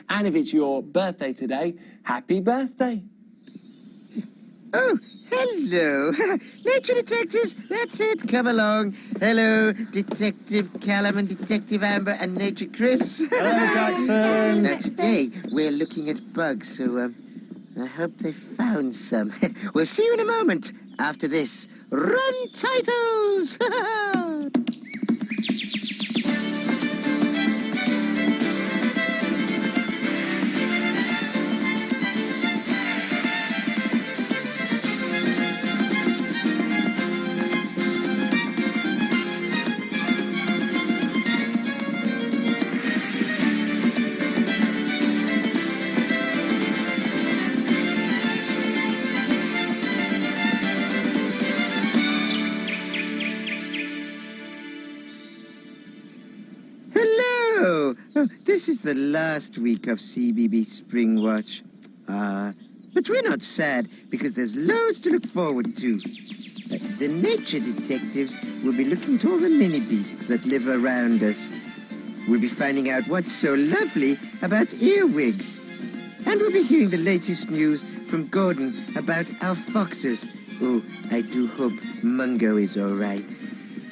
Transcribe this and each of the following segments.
And if it's your birthday today, happy birthday. Oh, hello. Nature detectives, that's it. Come along. Hello, Detective Callum and Detective Amber and Nature Chris. Hello, Jackson. Now, today we're looking at bugs, so I hope they found some. We'll see you in a moment. After this, run titles! This is the last week of Cbeebies Springwatch. But we're not sad, because there's loads to look forward to. The nature detectives will be looking at all the mini-beasts that live around us. We'll be finding out what's so lovely about earwigs. And we'll be hearing the latest news from Gordon about our foxes. Oh, I do hope Mungo is all right.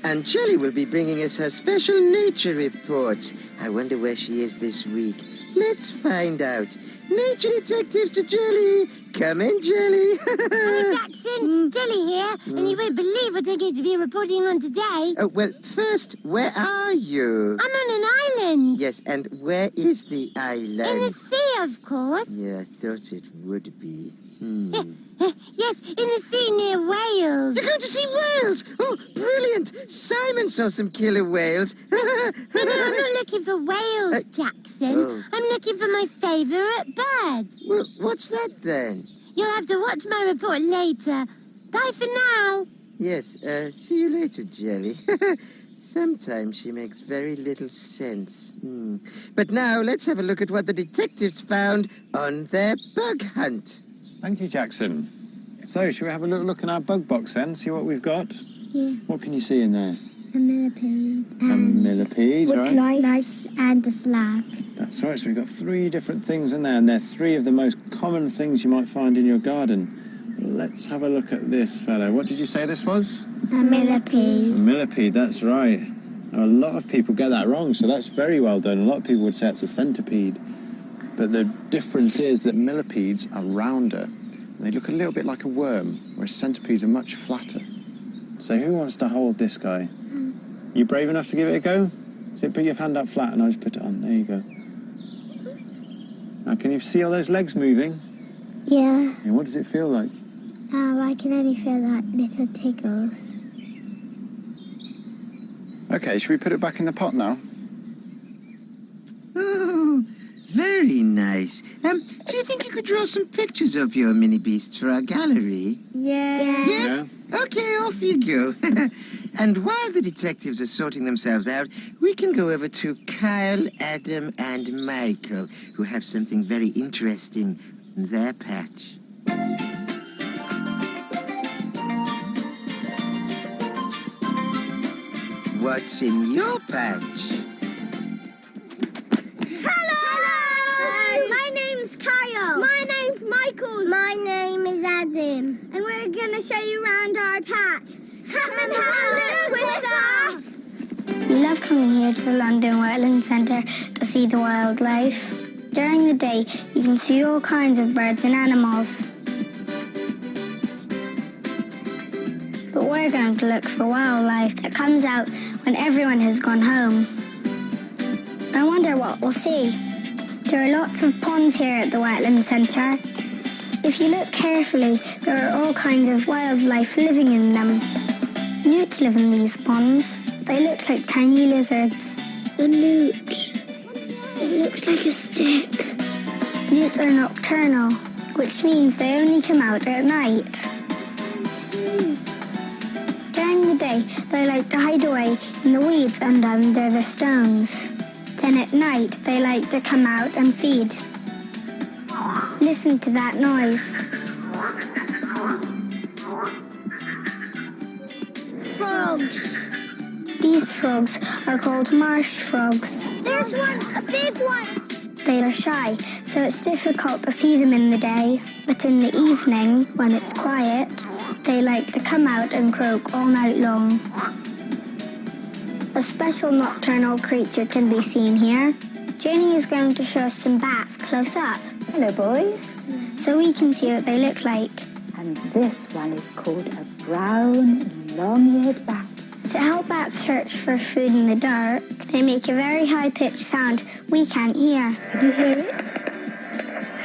And Jelly will be bringing us her special nature reports. I wonder where she is this week. Let's find out. Nature detectives to Jelly. Come in, Jelly. Hello, Jackson. Jelly here, and you won't believe what I'm going to be reporting on today. Oh, well, first, where are you? I'm on an island. Yes, and where is the island? In the sea, of course. Yeah, I thought it would be. Yes, in the sea near Wales. You're going to see whales! Oh, brilliant! Simon saw some killer whales. No, I'm not looking for whales, Jackson. Oh. I'm looking for my favourite bird. Well, what's that then? You'll have to watch my report later. Bye for now. Yes, see you later, Jelly. Sometimes she makes very little sense. But now, let's have a look at what the detectives found on their bug hunt. Thank you, Jackson. So, shall we have a little look in our bug box then, see what we've got? Yeah. What can you see in there? A millipede. A millipede, right? Lice and a slug. That's right, so we've got 3 different things in there, and they're 3 of the most common things you might find in your garden. Let's have a look at this fellow. What did you say this was? A millipede. A millipede, that's right. Now, a lot of people get that wrong, so that's very well done. A lot of people would say it's a centipede. But the difference is that millipedes are rounder. They look a little bit like a worm, whereas centipedes are much flatter. So who wants to hold this guy? You brave enough to give it a go? So put your hand up flat and I'll just put it on. There you go. Now, can you see all those legs moving? Yeah. And what does it feel like? I can only feel like little tickles. Okay, should we put it back in the pot now? Oh, very nice. Do you think you could draw some pictures of your mini beasts for our gallery? Yeah. Yes? Yeah. Okay, off you go. And while the detectives are sorting themselves out, we can go over to Kyle, Adam, and Michael, who have something very interesting in their patch. What's in your patch? My name's Kyle. My name's Michael. My name is Adam. And we're going to show you around our patch. Come and have a look with us. We love coming here to the London Wetland Centre to see the wildlife. During the day, you can see all kinds of birds and animals. But we're going to look for wildlife that comes out when everyone has gone home. I wonder what we'll see. There are lots of ponds here at the Wetland Centre. If you look carefully, there are all kinds of wildlife living in them. Newts live in these ponds. They look like tiny lizards. A newt. It looks like a stick. Newts are nocturnal, which means they only come out at night. During the day, they like to hide away in the weeds and under the stones. Then at night, they like to come out and feed. Listen to that noise. Frogs. These frogs are called marsh frogs. There's one, a big one. They are shy, so it's difficult to see them in the day. But in the evening, when it's quiet, they like to come out and croak all night long. A special nocturnal creature can be seen here. Jenny is going to show us some bats close up. Hello, boys. So we can see what they look like. And this one is called a brown, long-eared bat. To help bats search for food in the dark, they make a very high-pitched sound we can't hear. Can you hear it?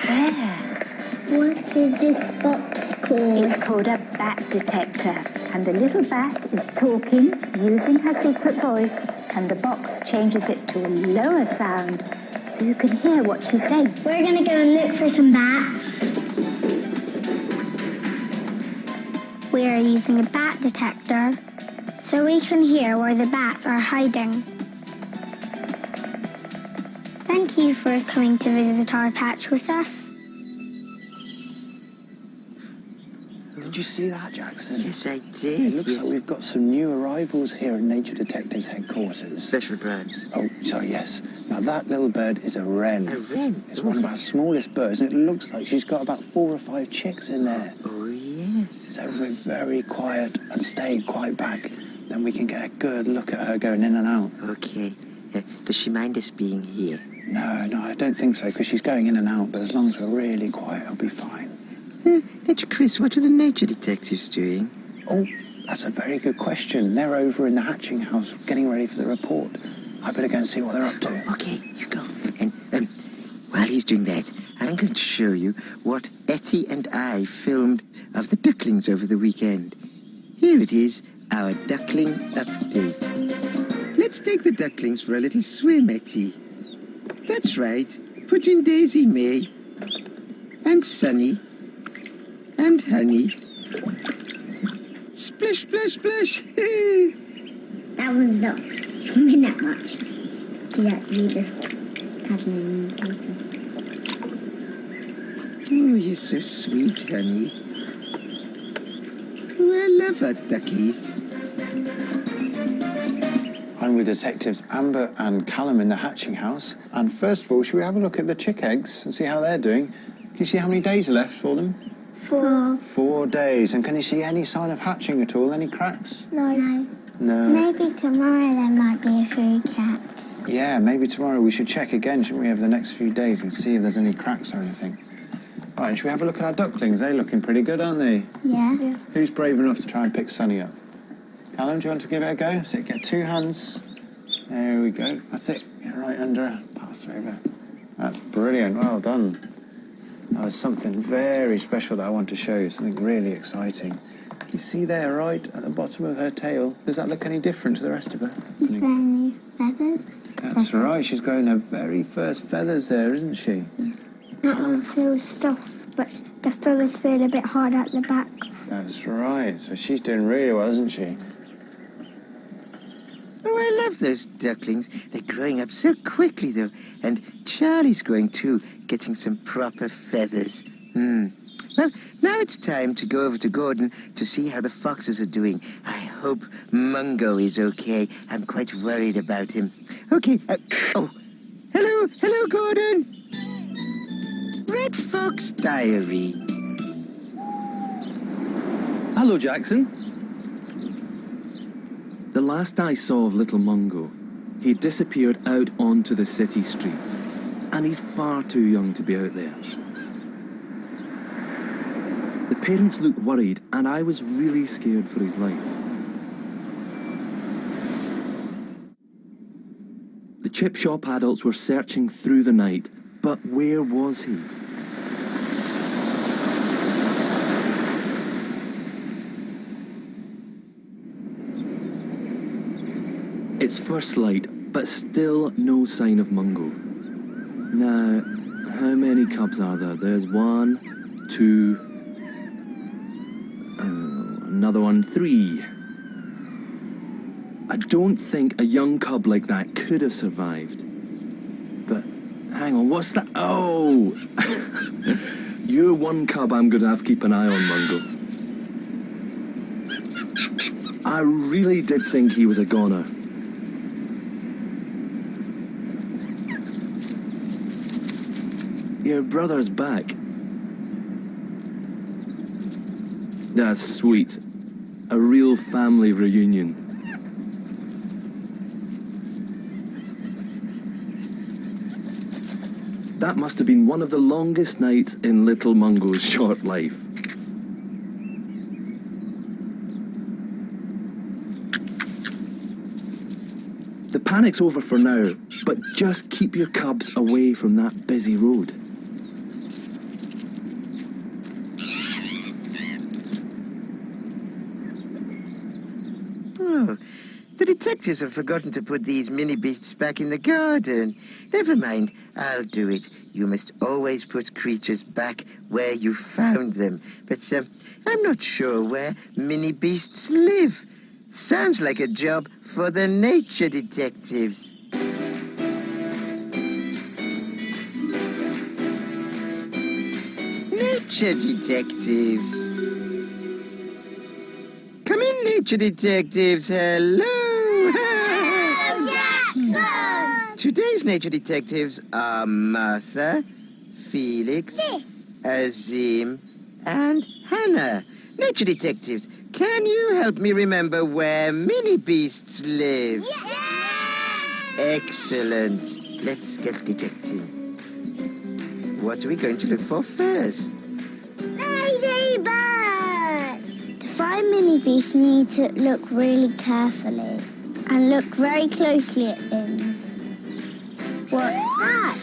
There. What is this box called? It's called a bat detector. And the little bat is talking using her secret voice. And the box changes it to a lower sound so you can hear what she's saying. We're going to go and look for some bats. We are using a bat detector so we can hear where the bats are hiding. Thank you for coming to visit our patch with us. Did you see that, Jackson? Yes, I did. It looks like we've got some new arrivals here at Nature Detectives headquarters. Special brands. Oh, sorry, yes. Now, that little bird is a wren. A wren? It's one of our smallest birds, and it looks like she's got about 4 or 5 chicks in there. Oh, yes. So if we're very quiet and stay quite back, then we can get a good look at her going in and out. Okay. Does she mind us being here? No, I don't think so, because she's going in and out, but as long as we're really quiet, it'll be fine. Chris, what are the nature detectives doing? Oh, that's a very good question. They're over in the hatching house getting ready for the report. I better go and see what they're up to. Okay, you go. And while he's doing that, I'm going to show you what Etty and I filmed of the ducklings over the weekend. Here it is, our duckling update. Let's take the ducklings for a little swim, Etty. That's right. Put in Daisy May and Sunny and Honey. Splish, splash, splash. That one's not swimming that much. She's actually just paddling in the water. Oh, you're so sweet, Honey. Oh, I love our duckies. I'm with Detectives Amber and Callum in the hatching house. And first of all, should we have a look at the chick eggs and see how they're doing? Can you see how many days are left for them? 4. 4 days. And can you see any sign of hatching at all? Any cracks? No. No. Maybe tomorrow there might be a few cracks. Yeah, maybe tomorrow we should check again, shouldn't we, over the next few days and see if there's any cracks or anything. Right, should we have a look at our ducklings? They're looking pretty good, aren't they? Yeah. Who's brave enough to try and pick Sunny up? Callum, do you want to give it a go? So get 2 hands. There we go. That's it. Get right under her. Pass her over. That's brilliant. Well done. There's something very special that I want to show you. Something really exciting. You see there, right at the bottom of her tail? Does that look any different to the rest of her? Is there any feathers? That's right. She's growing her very first feathers there, isn't she? That one feels soft, but the feathers feel a bit hard at the back. That's right. So she's doing really well, isn't she? Oh, I love those ducklings. They're growing up so quickly, though. And Charlie's growing, too, getting some proper feathers. Well, now it's time to go over to Gordon to see how the foxes are doing. I hope Mungo is okay. I'm quite worried about him. Okay, hello, Gordon. Red Fox Diary. Hello, Jackson. The last I saw of little Mungo, he disappeared out onto the city streets, and he's far too young to be out there. The parents looked worried, and I was really scared for his life. The chip shop adults were searching through the night, but where was he? It's first light, but still no sign of Mungo. Now, how many cubs are there? There's 1, 2... another one, 3. I don't think a young cub like that could have survived. But, hang on, what's that? Oh! You're one cub I'm going to have to keep an eye on, Mungo. I really did think he was a goner. Your brother's back. That's sweet. A real family reunion. That must have been one of the longest nights in Little Mungo's short life. The panic's over for now, but just keep your cubs away from that busy road. Oh, the detectives have forgotten to put these mini beasts back in the garden. Never mind, I'll do it. You must always put creatures back where you found them. But I'm not sure where mini beasts live. Sounds like a job for the nature detectives. Nature detectives. Come in, nature detectives. Hello. Jackson! Today's nature detectives are Martha, Felix, Azim, and Hannah. Nature detectives, can you help me remember where mini beasts live? Excellent. Let's get detecting. What are we going to look for first? Ladybirds! To find mini beasts, you need to look really carefully and look very closely at things. What's that?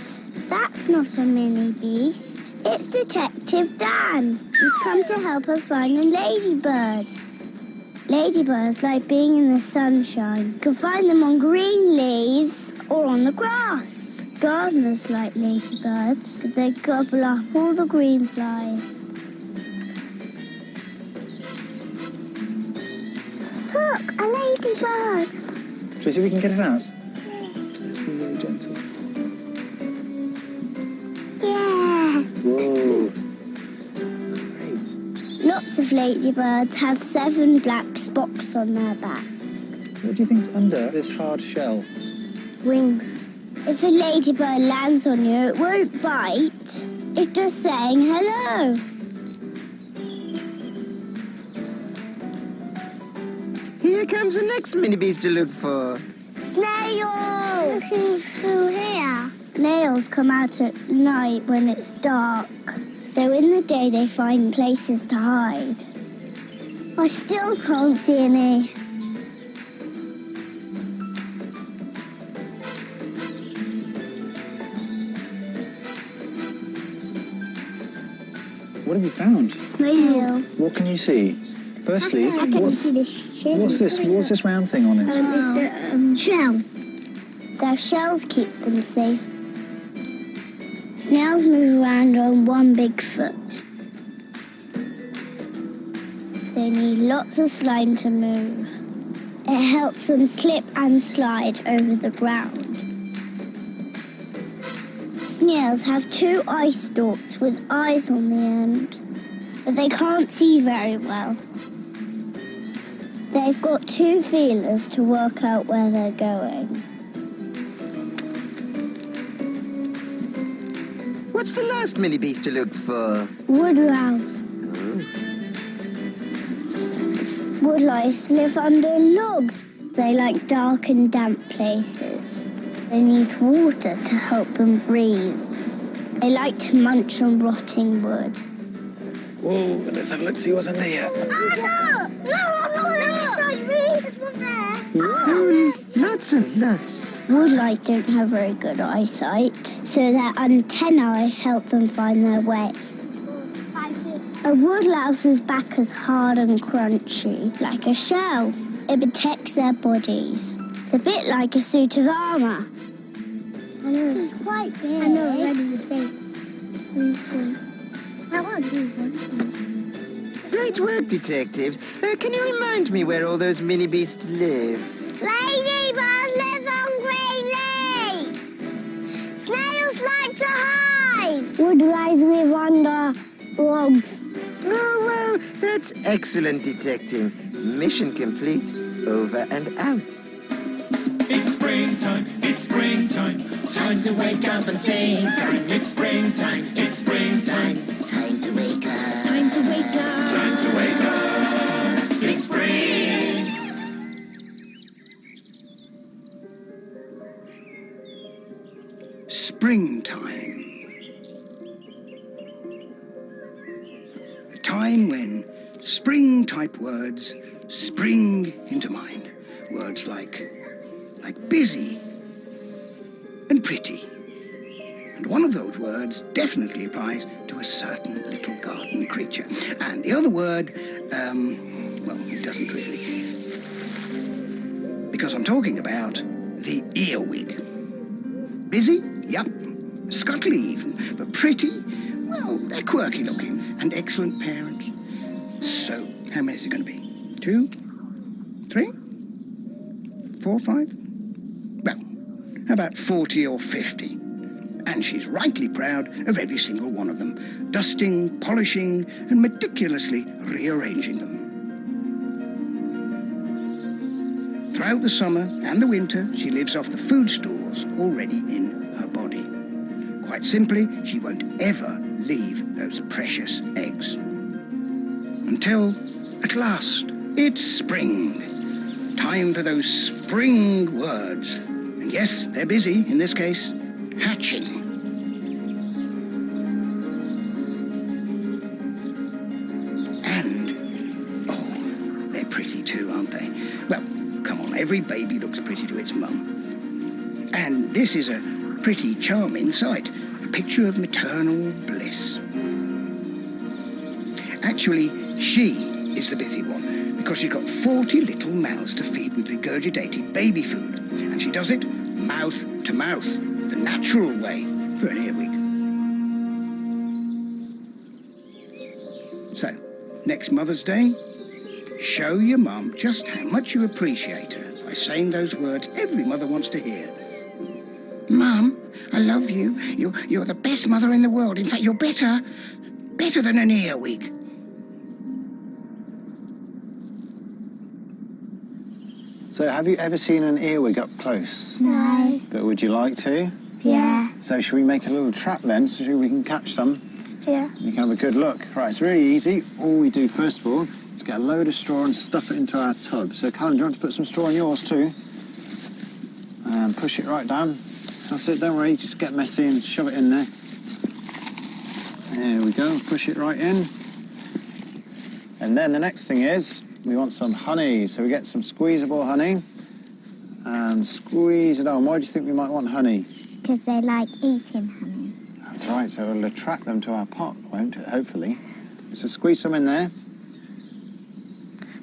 That's not a mini beast. It's Detective Dan. He's come to help us find a ladybird. Ladybirds like being in the sunshine. You can find them on green leaves or on the grass. Gardeners like ladybirds because they gobble up all the green flies. Look, a ladybird. Shall we see if we can get it out? Let's be really gentle. Yeah. Whoa. Great. Lots of ladybirds have 7 black spots on their back. What do you think's under this hard shell? Wings. If a ladybird lands on you, it won't bite. It's just saying hello. Here comes the next mini beast to look for. Snail! Looking through here. Snails come out at night when it's dark. So in the day they find places to hide. I still can't see any. What have you found? Snail. What can you see? Firstly, I can see the shell. what's this round thing on it? It's the shell. Their shells keep them safe. Snails move around on one big foot. They need lots of slime to move. It helps them slip and slide over the ground. Snails have 2 eye stalks with eyes on the end, but they can't see very well. They've got 2 feelers to work out where they're going. What's the last mini beast to look for? Woodlouse. Woodlice live under logs. They like dark and damp places. They need water to help them breathe. They like to munch on rotting wood. Whoa, let's have a look to see what's under here. Oh, no! There's one there. Lots and lots. Woodlice don't have very good eyesight, so their antennae help them find their way. A woodlouse's back is hard and crunchy, like a shell. It protects their bodies. It's a bit like a suit of armour. I know. It's quite big. I know, already would say. I want to do one. Great work, detectives. Can you remind me where all those mini beasts live? Ladybirds live on green leaves. Snails like to hide. Woodlice live under logs. Oh, well, that's excellent detecting. Mission complete. Over and out. It's springtime, time to wake up and sing time. It's springtime, time when spring-type words spring into mind. Words like busy and pretty. And one of those words definitely applies to a certain little garden creature. And the other word, well, it doesn't really. Because I'm talking about the earwig. Busy? Yup. Scuttly even. But pretty? Well, they're quirky looking and excellent parents. So, how many is it going to be? 2? 3? 4, 5? Well, how about 40 or 50? And she's rightly proud of every single one of them, dusting, polishing, and meticulously rearranging them. Throughout the summer and the winter, she lives off the food stores already in her body. Quite simply, she won't ever leave those precious eggs. Until, at last, it's spring. Time for those spring words. And yes, they're busy, in this case, hatching. And, oh, they're pretty too, aren't they? Well, come on, every baby looks pretty to its mum. And this is a pretty charming sight, a picture of maternal bliss. Actually, she is the busy one, because she's got 40 little mouths to feed with regurgitated baby food. And she does it mouth to mouth, the natural way for an earwig. So, next Mother's Day, show your mum just how much you appreciate her by saying those words every mother wants to hear. Mum, I love you. You're the best mother in the world. In fact, you're better than an earwig. So have you ever seen an earwig up close? No. But would you like to? Yeah. So should we make a little trap then so we can catch some? Yeah. You can have a good look. Right, it's really easy. All we do first of all is get a load of straw and stuff it into our tub. So Callum, do you want to put some straw in yours too? And push it right down. That's it, don't worry, just get messy and shove it in there. There we go, push it right in. And then the next thing is, we want some honey. So we get some squeezable honey and squeeze it on. Why do you think we might want honey? Because they like eating honey. That's right, so it'll attract them to our pot, won't it, hopefully. So squeeze some in there.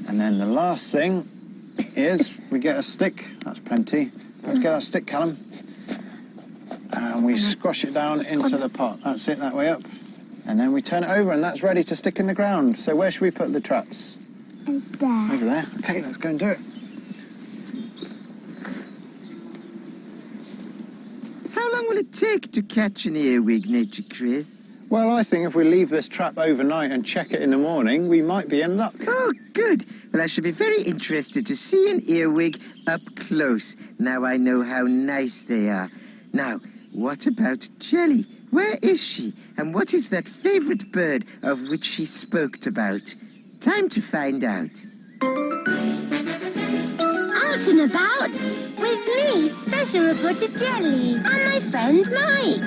And then the last thing is we get a stick. That's plenty. Let's get that stick, Callum. And we squash it down into the pot. That's it, that way up. And then we turn it over and that's ready to stick in the ground. So where should we put the traps? There. Over there. Okay, let's go and do it. How long will it take to catch an earwig, Nature Chris? Well, I think if we leave this trap overnight and check it in the morning, we might be in luck. Oh, good. Well, I should be very interested to see an earwig up close. Now I know how nice they are. Now, what about Jelly? Where is she? And what is that favourite bird of which she spoke about? Time to find out. Out and about with me, Special Reporter Jelly, and my friend Mike.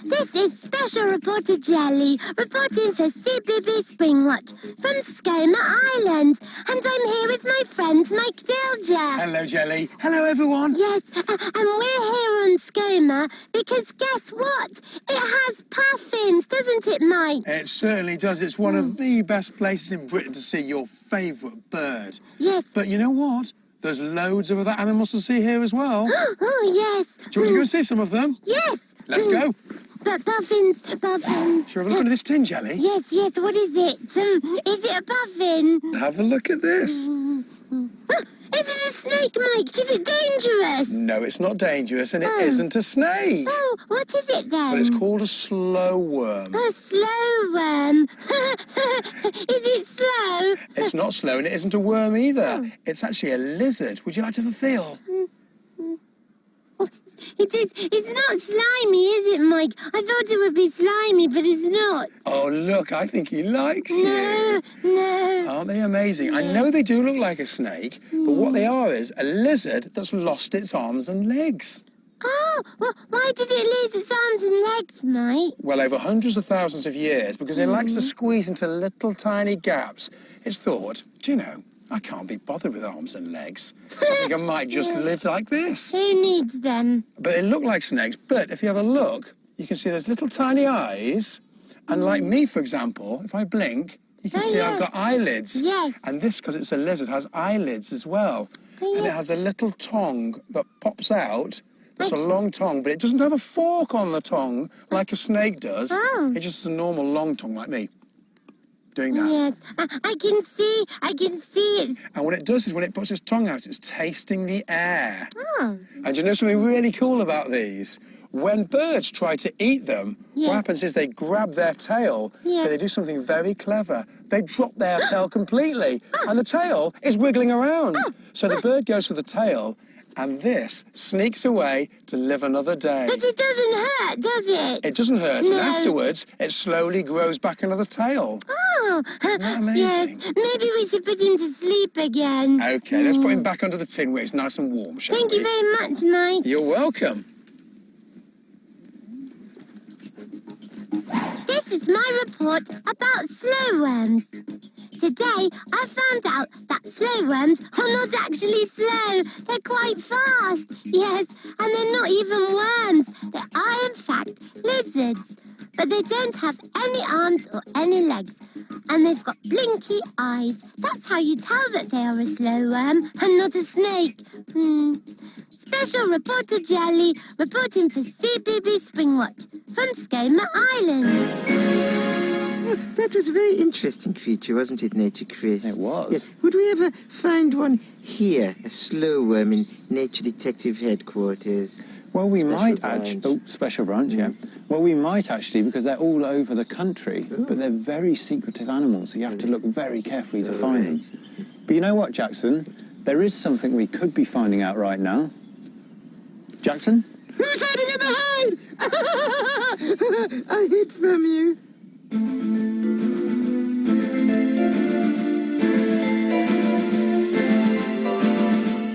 This is Special Reporter Jelly, reporting for Cbeebies Springwatch from Skomer Island. And I'm here with my friend Mike Dilger. Hello, Jelly. Hello, everyone. Yes, and we're here on Skomer because guess what? It has puffins, doesn't it, Mike? It certainly does. It's one of the best places in Britain to see your favourite bird. Yes. But you know what? There's loads of other animals to see here as well. Oh, yes. Do you want to go and see some of them? Yes. Let's go. But puffins. Shall we have a look under this tin, Jelly? Yes, what is it? Is it a puffin? Have a look at this. Is it a snake, Mike? Is it dangerous? No, it's not dangerous, and it isn't a snake. Oh, what is it then? But it's called a slow worm. A slow worm. Is it slow? It's not slow, and it isn't a worm either. It's actually a lizard. Would you like to have a feel? It's not slimy, is it, Mike? I thought it would be slimy, but it's not. Oh, look, I think he likes you. No. Aren't they amazing? I know they do look like a snake, but what they are is a lizard that's lost its arms and legs. Oh, well, why did it lose its arms and legs, mate? Well, over hundreds of thousands of years, because it likes to squeeze into little tiny gaps. It's thought, do you know, I can't be bothered with arms and legs. I think I might just live like this. Who needs them? But it looked like snakes, but if you have a look, you can see there's little tiny eyes. And like me, for example, if I blink, you can see I've got eyelids. Yes. And this, because it's a lizard, has eyelids as well. And it has a little tongue that pops out. It's a long tongue, but it doesn't have a fork on the tongue like a snake does. Oh. It's just a normal long tongue like me. Doing that. Yes, I can see it. And what it does is when it puts its tongue out, it's tasting the air. Oh. And you know something really cool about these? When birds try to eat them, Yes. what happens is they grab their tail, Yes. but they do something very clever. They drop their tail completely, and the tail is wiggling around. So the bird goes for the tail, and this sneaks away to live another day. But it doesn't hurt, does it? It doesn't hurt, No. and afterwards, it slowly grows back another tail. Oh. Isn't that amazing? Yes, maybe we should put him to sleep again. Okay, let's put him back under the tin where it's nice and warm, shall Thank we? you very much, Mike. You're welcome. This is my report about slow worms. Today, I found out that slow worms are not actually slow. They're quite fast. Yes, and they're not even worms. They are, in fact, lizards. But they don't have any arms or any legs. And they've got blinky eyes. That's how you tell that they are a slow worm and not a snake. Special reporter Jelly reporting for Cbeebies Springwatch from Skomer Island. That was a very interesting creature, wasn't it, Nature Chris? It was. Yes. Would we ever find one here, a slow worm in Nature Detective Headquarters? Well, we Special might branch. actually... Oh, special branch, yeah. Well, we might actually, because they're all over the country, but they're very secretive animals, so you have to look very carefully to find them. But you know what, Jackson? There is something we could be finding out right now. Jackson? Who's hiding in the hide? I hid from you.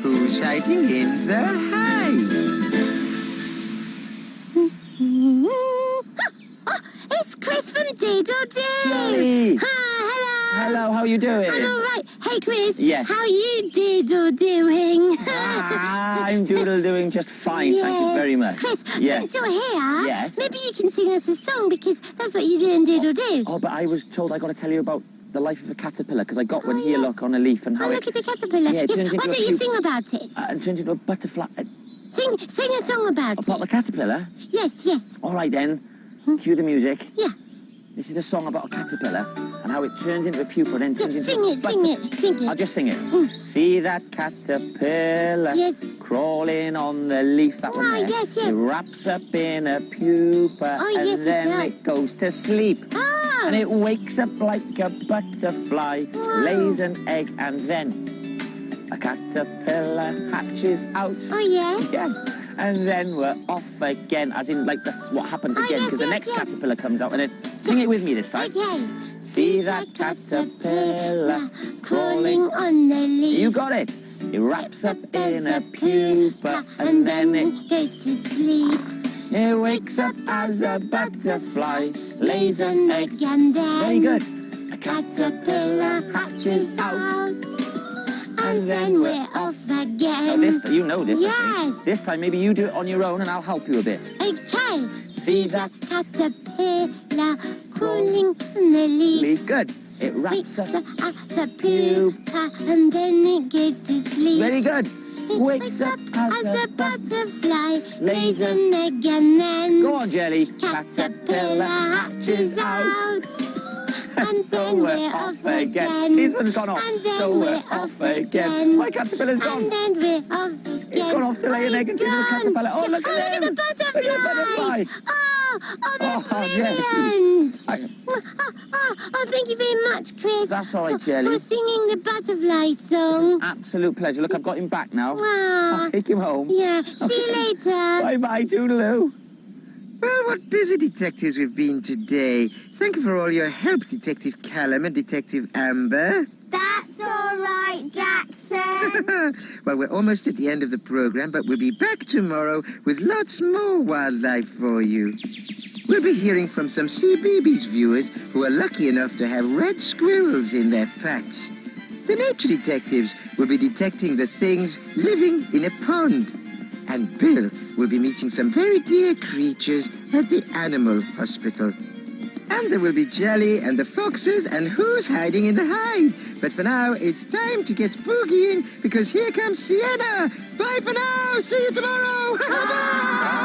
Who's hiding in the hide? It's Chris from Diddle Doo. Jelly. Hi, hello. Hello, how you doing? I'm all right. Hey, Chris. Yes. How you diddle doing? I'm doodle doing just fine, thank you very much. Chris, Yes. since you're here, Yes. maybe you can sing us a song because that's what you do in Diddle Doo. Oh, but I was told I got to tell you about the life of a caterpillar because I got one Oh, here, yeah. look, on a leaf and how Look it at the caterpillar. Yeah, it yes. turns Why into a don't you pupa. sing about it? turns into a butterfly. Sing a song about About the it. caterpillar? Yes. All right then, cue the music. Yeah. This is a song about a caterpillar and how it turns into a pupa and then turns into Sing a it. I'll just sing it. See that caterpillar Yes. crawling on the leaf, that one Ah, there. yes. It wraps up in a pupa Oh, and yes, it then does. it goes to sleep. Oh. And it wakes up like a butterfly, Wow. lays an egg, and then a caterpillar hatches out. Oh, yes. Yes. And then we're off again, as in, like, that's what happens Oh, again, yes, because the yes, next yes. caterpillar comes out, and then sing it with me this time. Okay. See that caterpillar crawling on the leaf. You got it. It wraps up in a pupa, and then it goes to sleep. It wakes up as a butterfly, lays an egg. And then Very good. A caterpillar hatches out, and then we're off again. Now this, you know this, I Yes. think. This time maybe you do it on your own and I'll help you a bit. Okay. See that Caterpillar crawling on the leaf. leaf? Good. It wraps up. As a pupa, and then it goes to sleep. Very good. It Wakes up as a butterfly, lays lays an egg, and then Go on, Jelly. caterpillar hatches out. And So then we're off again. This one's gone off. And then So we're off again. My caterpillar's gone. And then we're off again. It's gone off to lay an egg and turn into a caterpillar. Oh, look at him. Look at the butterfly. Look at the butterfly. They're Oh, Jelly. brilliant. Oh, thank you very much, Chris. That's all right, Jelly. For singing the butterfly song. Absolute pleasure. Look, I've got him back now. Ah, I'll take him home. yeah. See you later. Bye-bye, toodaloo. Well, what busy detectives we've been today. Thank you for all your help, Detective Callum and Detective Amber. That's all right, Jackson. Well, we're almost at the end of the program, but we'll be back tomorrow with lots more wildlife for you. We'll be hearing from some Cbeebies viewers who are lucky enough to have red squirrels in their patch. The nature detectives will be detecting the things living in a pond. And Bill will be meeting some very dear creatures at the animal hospital. And there will be Jelly and the foxes and who's hiding in the hide. But for now, it's time to get boogieing because here comes Sienna. Bye for now. See you tomorrow. Bye.